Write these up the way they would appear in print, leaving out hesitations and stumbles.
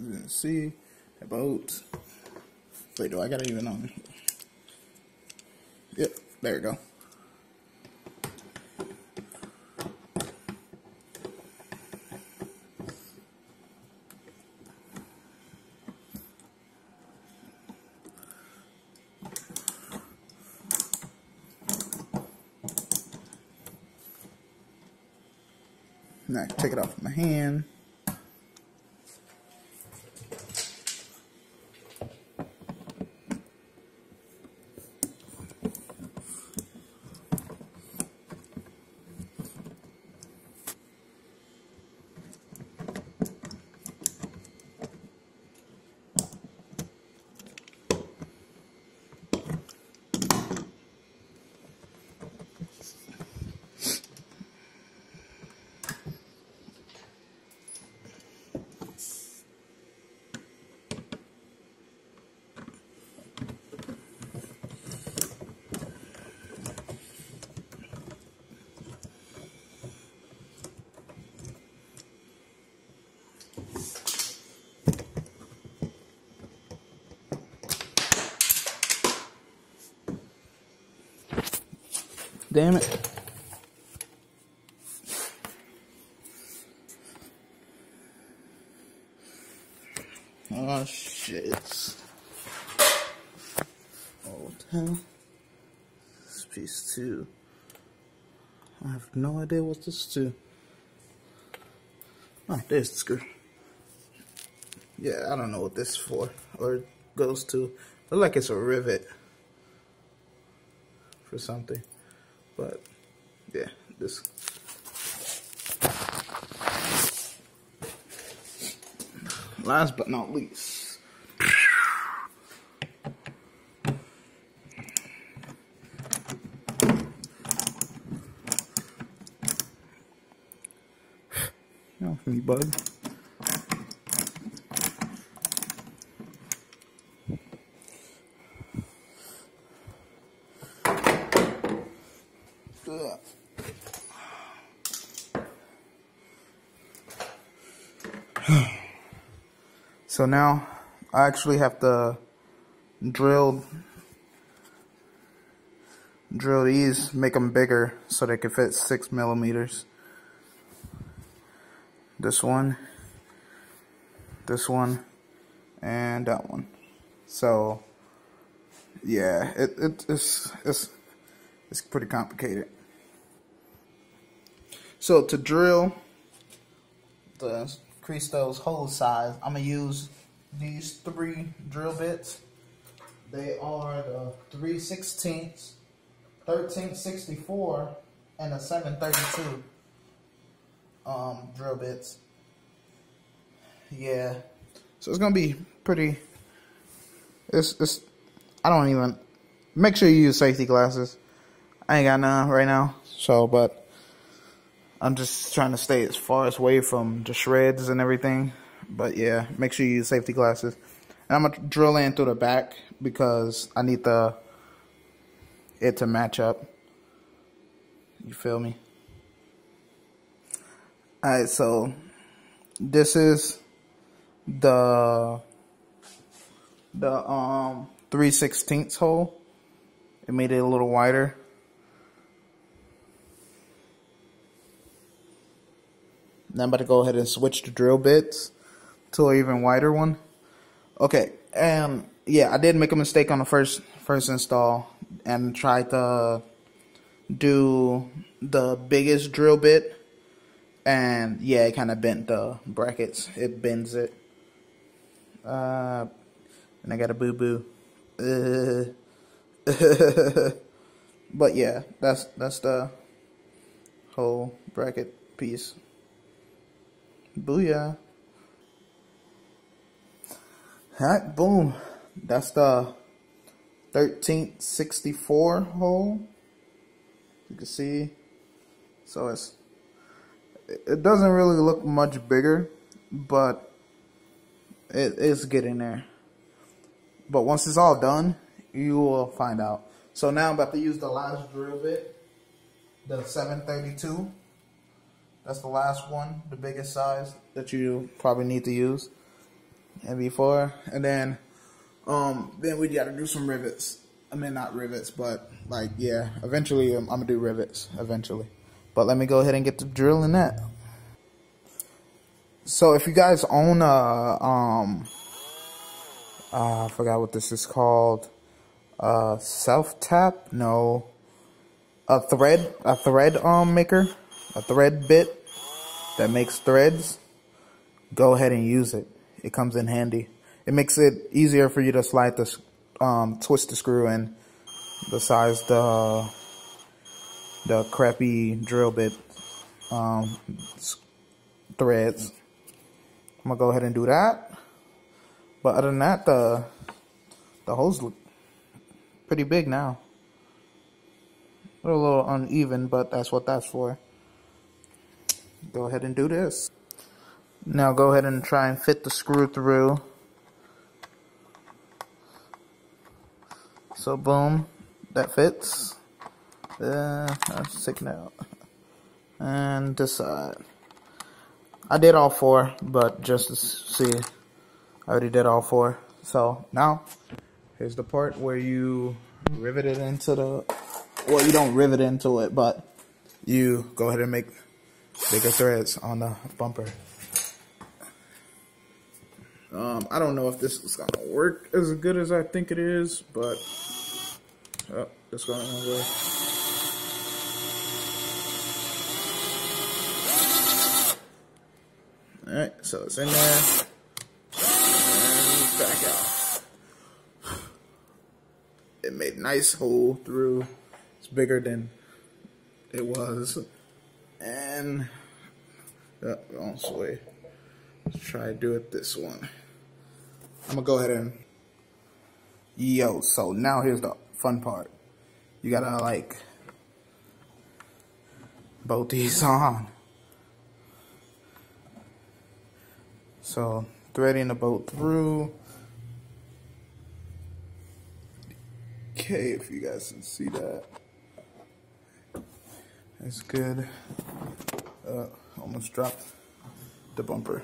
Let's see about. Wait, do I got it even on? Yep, there we go. Now I can take it off my hand. Damn it. Oh shit. Oh hell. This piece too. I have no idea what this is to. Oh, there's the screw. Yeah, I don't know what this is for or goes to. Look like it's a rivet for something. But yeah, this. Last but not least. No, me bud. So now I actually have to drill these, make them bigger so they can fit 6 millimeters. This one, and that one. So yeah, it's pretty complicated. So to drill the increase those hole size, I'm gonna use these 3 drill bits. They are the 3/16, 13/64, and a 7/32 drill bits. Yeah, so it's gonna be pretty. It's I don't even make sure you use safety glasses. I ain't got none right now, so but. I'm just trying to stay as far away from the shreds and everything. But yeah, make sure you use safety glasses. And I'm going to drill in through the back because I need it to match up. You feel me? Alright, so this is the 3/16 hole. It made it a little wider. Now I'm about to go ahead and switch the drill bits to an even wider one. Okay, and yeah, I did make a mistake on the first install and tried to do the biggest drill bit, and yeah, it kind of bent the brackets. It bends it, and I got a boo boo. But yeah, that's the whole bracket piece. Booyah. Alright, boom. That's the 13/64 hole. You can see. So it doesn't really look much bigger, but it is getting there. But once it's all done, you will find out. So now I'm about to use the last drill bit, the 7/32. That's the last one, the biggest size that you probably need to use. and V4, and then we gotta do some rivets. I mean, not rivets, but like, yeah, eventually I'm gonna do rivets eventually. But let me go ahead and get to drilling that. So if you guys own I forgot what this is called, self tap, no, a thread maker, a thread bit that makes threads, go ahead and use it. It comes in handy. It makes it easier for you to slide the twist the screw in, besides the crappy drill bit threads. I'm gonna go ahead and do that. But other than that, the holes look pretty big now. They're a little uneven, but that's what that's for. Go ahead and do this. Now go ahead and try and fit the screw through. So boom, that fits. Let's take it out. And this side. I did all four, but just to see, I already did all four. So now, here's the part where you rivet it into the, well, you don't rivet into it, but you go ahead and make bigger threads on the bumper. I don't know if this is gonna work as good as I think it is, but it's going away. Alright, so it's in there. And back out. It made a nice hole through. It's bigger than it was. And wrong way. Let's try to do it this one. I'm gonna go ahead and so now here's the fun part. You gotta like bolt these on. So threading the bolt through. Okay, if you guys can see that. That's good. Almost dropped the bumper.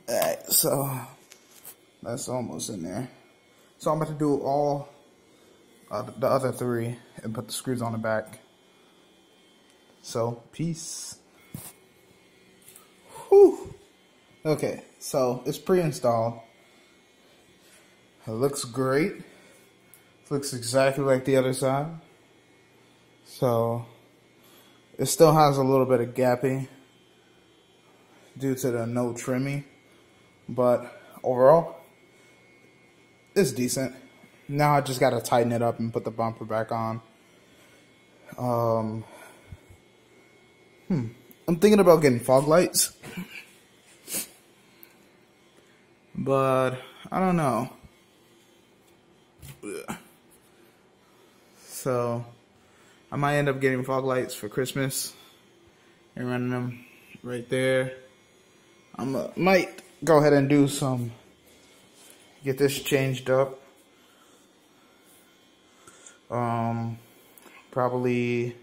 Alright, so that's almost in there. So I'm about to do all the other three and put the screws on the back. So, peace. Whew. Okay, so it's pre-installed. It looks great. It looks exactly like the other side. So, it still has a little bit of gapping due to the no trimming. But overall, it's decent. Now I just gotta tighten it up and put the bumper back on. I'm thinking about getting fog lights, but I don't know. So I might end up getting fog lights for Christmas and running them right there. I might go ahead and do get this changed up. Probably,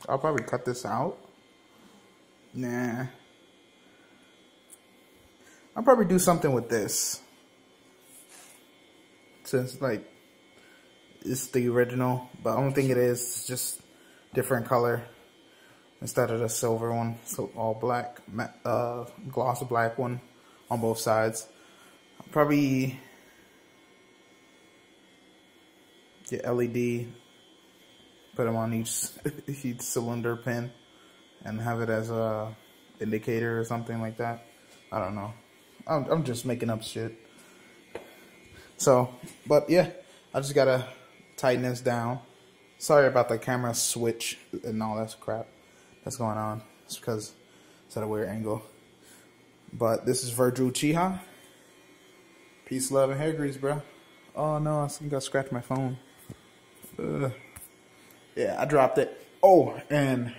I'll probably cut this out. Nah. I'll probably do something with this. Since, like, it's the original, but I don't think it is. It's just different color. Instead of the silver one, so all black, gloss black one on both sides. I'll probably get LED, put them on each cylinder pin, and have it as a indicator or something like that. I don't know. I'm just making up shit. So, but yeah, I just gotta tighten this down. Sorry about the camera switch and all that crap that's going on. It's because it's at a weird angle. But this is Virgill Uchiha. Peace, love, and hair grease, bro. Oh no, I think I scratched my phone. Yeah, I dropped it. Oh, and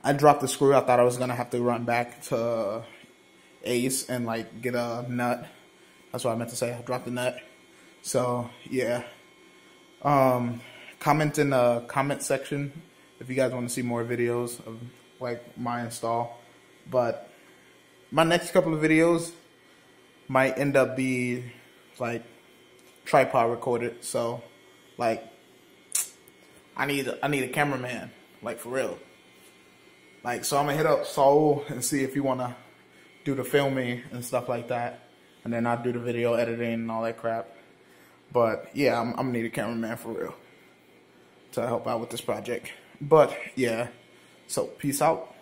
I dropped the screw. I thought I was gonna have to run back to ace and like get a nut. That's what I meant to say. I dropped the nut. So yeah. Comment in the comment section if you guys want to see more videos of like my install. But my next couple of videos might end up be like tripod recorded. So like I need a cameraman, like for real. Like, so I'm gonna hit up Saul and see if he wanna do the filming and stuff like that, and then I'll do the video editing and all that crap. But yeah, I'm gonna need a cameraman for real to help out with this project. But yeah, so peace out.